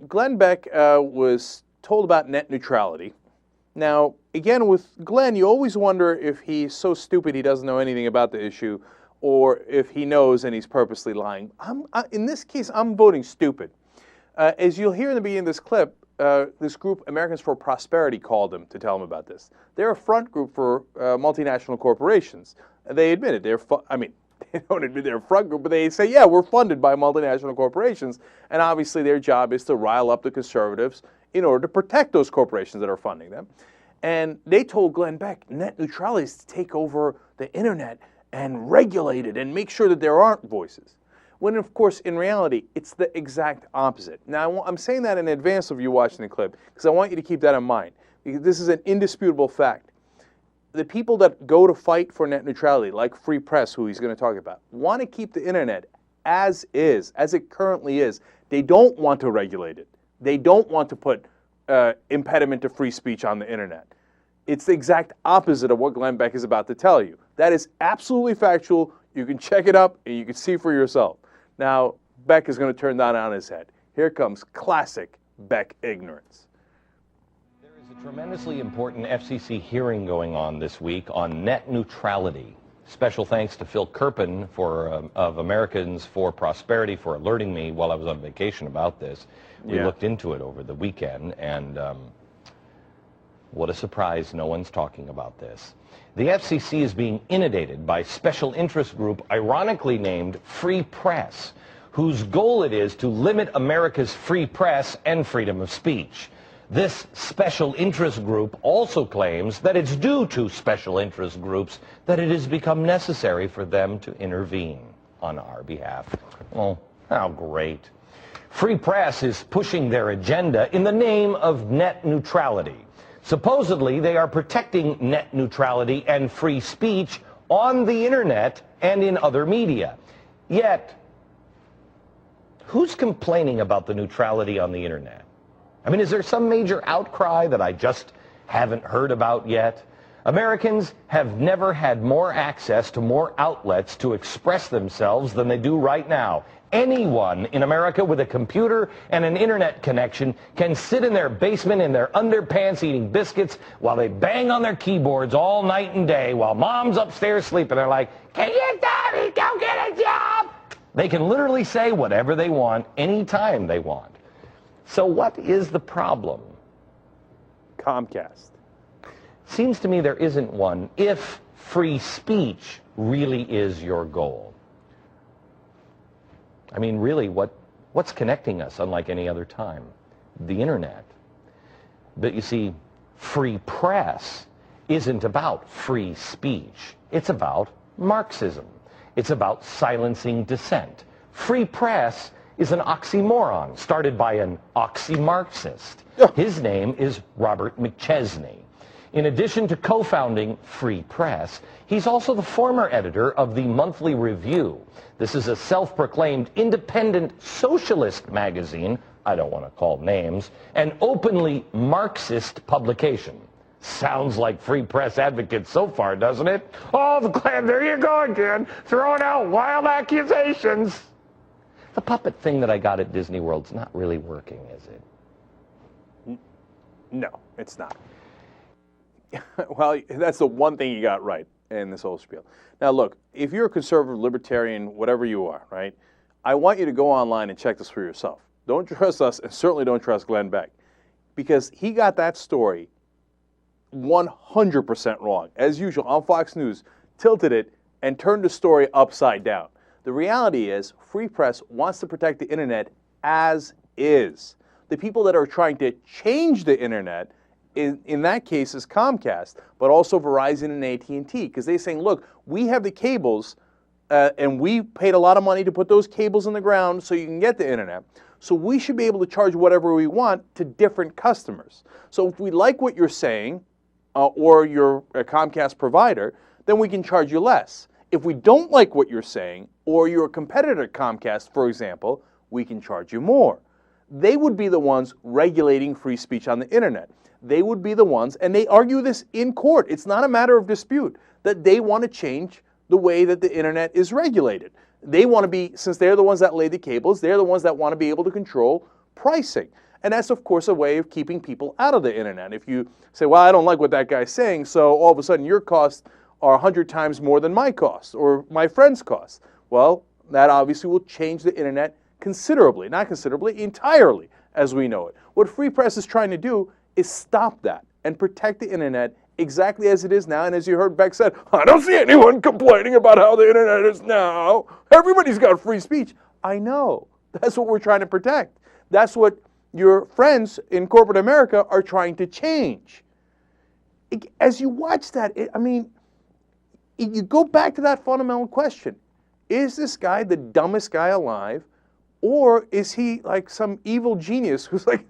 Glenn Beck was told about net neutrality. Now, again, with Glenn, you always wonder if he's so stupid he doesn't know anything about the issue, or if he knows and he's purposely lying. In this case, I'm voting stupid. As you'll hear in the beginning of this clip, this group, Americans for Prosperity, called him to tell him about this. They're a front group for multinational corporations. They admit it. They don't admit they're a front group, but they say, yeah, we're funded by multinational corporations, and obviously their job is to rile up the conservatives in order to protect those corporations that are funding them. And they told Glenn Beck net neutrality is to take over the internet and regulate it and make sure that there aren't voices. When, of course, in reality, it's the exact opposite. Now, I'm saying that in advance of you watching the clip because I want you to keep that in mind, because this is an indisputable fact. The people that go to fight for net neutrality, like Free Press, who he's going to talk about, want to keep the internet as is, as it currently is. They don't want to regulate it. They don't want to put impediment to free speech on the internet. It's the exact opposite of what Glenn Beck is about to tell you. That is absolutely factual. You can check it up and you can see for yourself. Now, Beck is going to turn that on his head. Here comes classic Beck ignorance. There is a tremendously important FCC hearing going on this week on net neutrality. Special thanks to Phil Kerpen of Americans for Prosperity for alerting me while I was on vacation about this. We looked into it over the weekend, and what a surprise, no one's talking about this. The FCC is being inundated by special interest group ironically named Free Press, whose goal it is to limit America's free press and freedom of speech. This special interest group also claims that it's due to special interest groups that it has become necessary for them to intervene on our behalf. Oh, how great. Free Press is pushing their agenda in the name of net neutrality. Supposedly, they are protecting net neutrality and free speech on the internet and in other media. Yet, who's complaining about the neutrality on the internet? I mean, is there some major outcry that I just haven't heard about yet? Americans have never had more access to more outlets to express themselves than they do right now. Anyone in America with a computer and an internet connection can sit in their basement in their underpants eating biscuits while they bang on their keyboards all night and day while mom's upstairs sleeping. They're like, can you, Daddy, go get a job? They can literally say whatever they want anytime they want. So what is the problem? Comcast. Seems to me there isn't one if free speech really is your goal. I mean, really, what's connecting us unlike any other time? The internet. But you see, free press isn't about free speech. It's about Marxism. It's about silencing dissent. Free press is an oxymoron started by an oxy-Marxist. His name is Robert McChesney. In addition to co-founding Free Press, he's also the former editor of the Monthly Review. This is a self-proclaimed independent socialist magazine, I don't want to call names, an openly Marxist publication. Sounds like Free Press advocates so far, doesn't it? Oh, Glenn, there you go again, throwing out wild accusations. The puppet thing that I got at Disney World's not really working, is it? No, it's not. Well, that's the one thing you got right in this whole spiel. Now, look, if you're a conservative, libertarian, whatever you are, right, I want you to go online and check this for yourself. Don't trust us, and certainly don't trust Glenn Beck, because he got that story 100% wrong. As usual, on Fox News, tilted it and turned the story upside down. The reality is, Free Press wants to protect the internet as is. The people that are trying to change the internet in that case is Comcast, but also Verizon and AT&T, because they're saying, look, we have the cables, and we paid a lot of money to put those cables in the ground so you can get the internet, so we should be able to charge whatever we want to different customers. So if we like what you're saying, or you're a Comcast provider, then we can charge you less. If we don't like what you're saying, or you're a competitor to Comcast, for example, we can charge you more. They would be the ones regulating free speech on the internet. They would be the ones, and they argue this in court. It's not a matter of dispute, that they want to change the way that the internet is regulated. They want to be, since they're the ones that lay the cables, they're the ones that want to be able to control pricing. And that's, of course, a way of keeping people out of the internet. If you say, well, I don't like what that guy's saying, so all of a sudden your costs are 100 times more than my costs or my friend's costs. Well, that obviously will change the internet considerably, not considerably, entirely as we know it. What Free Press is trying to do is stop that and protect the internet exactly as it is now. And as you heard Beck said, I don't see anyone complaining about how the internet is now. Everybody's got free speech. I know. That's what we're trying to protect. That's what your friends in corporate America are trying to change. As you watch that, you go back to that fundamental question. Is this guy the dumbest guy alive? Or is he like some evil genius who's like,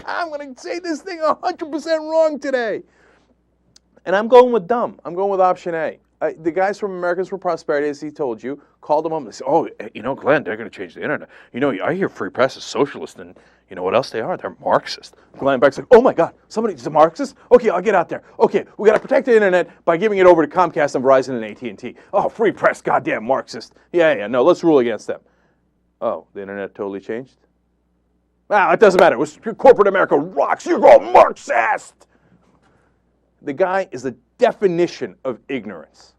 I'm going to say this thing 100% wrong today? And I'm going with dumb. I'm going with option A. The guys from Americans for Prosperity, as he told you, called him up and said, oh, Glenn, they're going to change the internet. I hear Free Press is socialist, and you know what else they are? They're Marxist. Glenn Beck's like, oh my God, somebody's a Marxist? Okay, I'll get out there. Okay, we got to protect the internet by giving it over to Comcast and Verizon and AT&T. Oh, Free Press, goddamn Marxist. Yeah, no, let's rule against them. Oh, the internet totally changed? It doesn't matter. Corporate America rocks. You're all Marxist. The guy is the definition of ignorance.